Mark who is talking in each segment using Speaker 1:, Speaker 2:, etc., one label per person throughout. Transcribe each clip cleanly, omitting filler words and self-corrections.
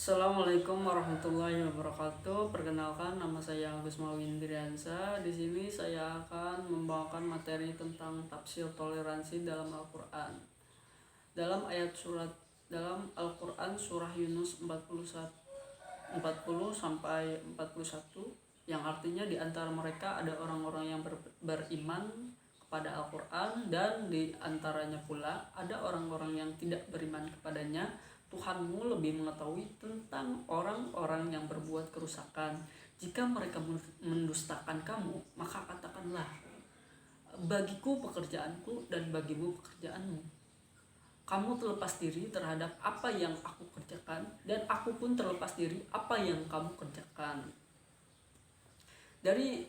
Speaker 1: Assalamualaikum warahmatullahi wabarakatuh. Perkenalkan, nama saya Agus Mawindriansa. Di sini saya akan membawakan materi tentang tafsir toleransi dalam Al-Qur'an. Dalam dalam Al-Qur'an surah Yunus 40 sampai 41, yang artinya di antara mereka ada orang-orang yang beriman kepada Al-Qur'an, dan di antaranya pula ada orang-orang yang tidak beriman kepadanya. Tuhanmu lebih mengetahui tentang orang-orang yang berbuat kerusakan. Jika mereka mendustakan kamu, maka katakanlah, bagiku pekerjaanku dan bagimu pekerjaanmu. Kamu terlepas diri terhadap apa yang aku kerjakan, dan aku pun terlepas diri apa yang kamu kerjakan. Dari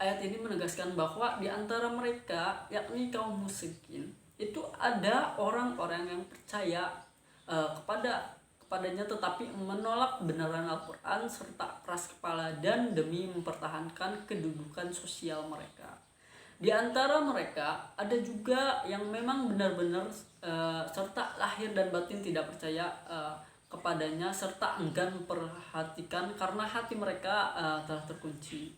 Speaker 1: ayat ini menegaskan bahwa di antara mereka, yakni kaum musyrikin, itu ada orang-orang yang percaya kepadanya, tetapi menolak kebenaran Al-Quran serta keras kepala dan demi mempertahankan kedudukan sosial mereka. Di antara mereka ada juga yang memang benar-benar serta lahir dan batin tidak percaya kepadanya serta enggan memperhatikan karena hati mereka telah terkunci.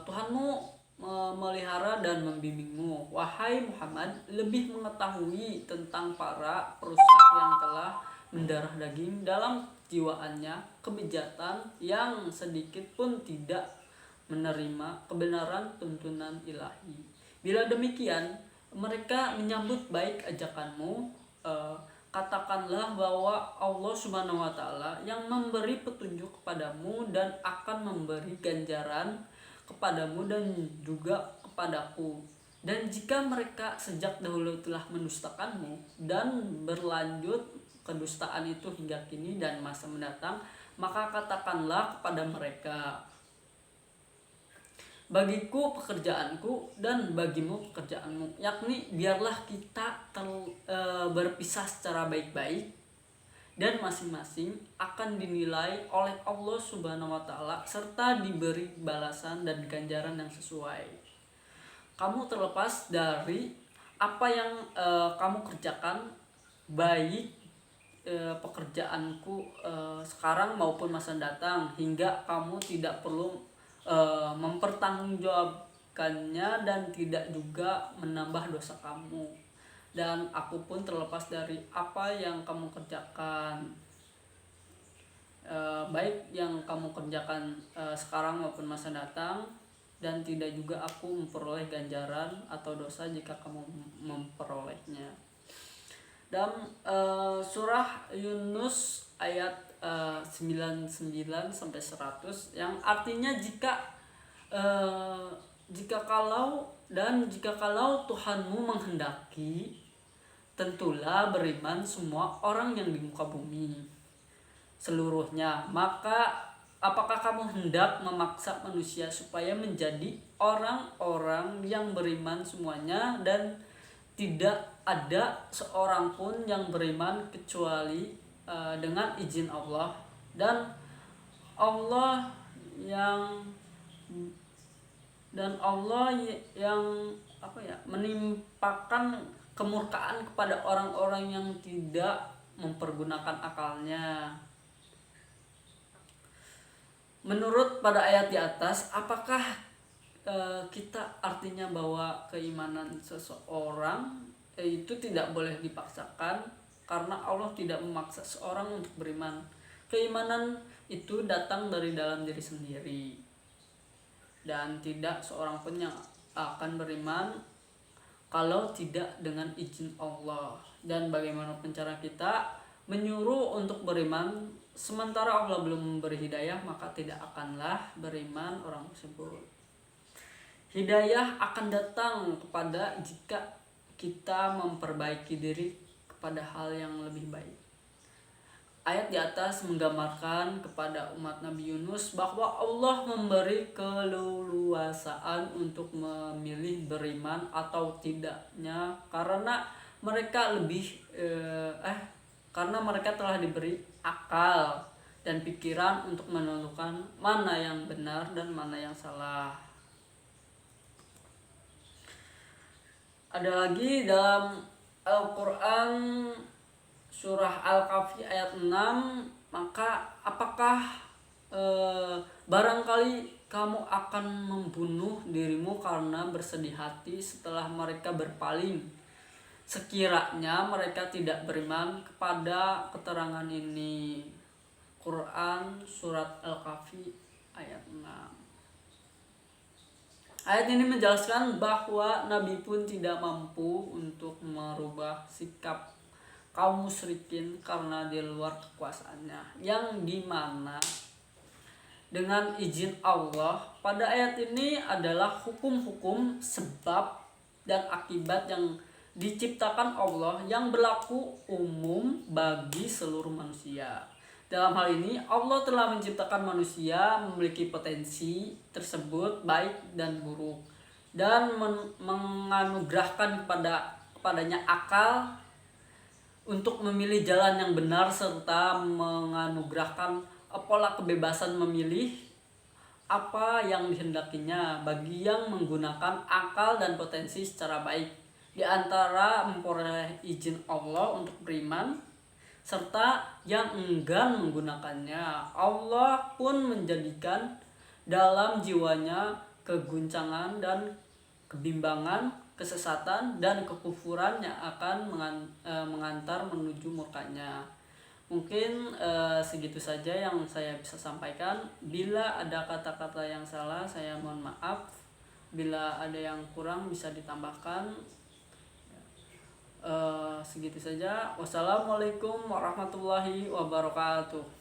Speaker 1: Tuhanmu memelihara dan membimbingmu. Wahai Muhammad, lebih mengetahui tentang para perusak yang telah mendarah daging dalam jiwaannya kebejatan yang sedikit pun tidak menerima kebenaran tuntunan ilahi. Bila demikian, mereka menyambut baik ajakanmu. Katakanlah bahwa Allah Subhanahu wa Ta'ala yang memberi petunjuk kepadamu dan akan memberi ganjaran kepadamu dan juga kepadaku. Dan jika mereka sejak dahulu telah mendustakanmu dan berlanjut kedustaan itu hingga kini dan masa mendatang, maka katakanlah kepada mereka, bagiku pekerjaanku dan bagimu pekerjaanmu, yakni biarlah kita berpisah secara baik-baik dan masing-masing akan dinilai oleh Allah Subhanahu wa Ta'ala serta diberi balasan dan ganjaran yang sesuai. Kamu terlepas dari apa yang kamu kerjakan, baik pekerjaanku sekarang maupun masa datang, hingga kamu tidak perlu mempertanggungjawabkannya dan tidak juga menambah dosa kamu. Dan aku pun terlepas dari apa yang kamu kerjakan, baik yang kamu kerjakan sekarang maupun masa datang, dan tidak juga aku memperoleh ganjaran atau dosa jika kamu memperolehnya. Dalam surah Yunus ayat 99 sampai 100, yang artinya jika kalau Tuhanmu menghendaki, tentulah beriman semua orang yang di muka bumi seluruhnya. Maka apakah kamu hendak memaksa manusia supaya menjadi orang-orang yang beriman semuanya, dan tidak ada seorang pun yang beriman kecuali dengan izin Allah, dan Allah yang menimpakan kemurkaan kepada orang-orang yang tidak mempergunakan akalnya. Menurut pada ayat di atas, apakah kita artinya bahwa keimanan seseorang itu tidak boleh dipaksakan, karena Allah tidak memaksa seorang untuk beriman. Keimanan itu datang dari dalam diri sendiri, dan tidak seorang pun yang akan beriman kalau tidak dengan izin Allah. Dan bagaimanapun cara kita menyuruh untuk beriman sementara Allah belum memberi hidayah, maka tidak akanlah beriman orang tersebut. Hidayah akan datang kepada jika kita memperbaiki diri kepada hal yang lebih baik. Ayat di atas menggambarkan kepada umat Nabi Yunus bahwa Allah memberi keleluasaan untuk memilih beriman atau tidaknya, karena mereka telah diberi akal dan pikiran untuk menentukan mana yang benar dan mana yang salah. Ada lagi dalam Al-Quran surah Al-Kahfi ayat 6, maka apakah barangkali kamu akan membunuh dirimu karena bersedih hati setelah mereka berpaling, sekiranya mereka tidak beriman kepada keterangan ini. Quran surat Al-Kahfi ayat 6. Ayat ini menjelaskan bahwa Nabi pun tidak mampu untuk merubah sikap kaum musyrikin karena di luar kekuasaannya, yang dimana dengan izin Allah pada ayat ini adalah hukum-hukum sebab dan akibat yang diciptakan Allah yang berlaku umum bagi seluruh manusia. Dalam hal ini Allah telah menciptakan manusia memiliki potensi tersebut baik dan buruk, dan menganugerahkan kepadanya akal untuk memilih jalan yang benar, serta menganugerahkan pola kebebasan memilih apa yang dihendakinya bagi yang menggunakan akal dan potensi secara baik, di antara memperoleh izin Allah untuk beriman serta yang enggan menggunakannya. Allah pun menjadikan dalam jiwanya keguncangan dan kebimbangan, kesesatan dan kekufuran yang akan mengantar menuju murkanya. Mungkin segitu saja yang saya bisa sampaikan. Bila ada kata-kata yang salah, saya mohon maaf. Bila ada yang kurang bisa ditambahkan. Segitu saja. Wassalamualaikum warahmatullahi wabarakatuh.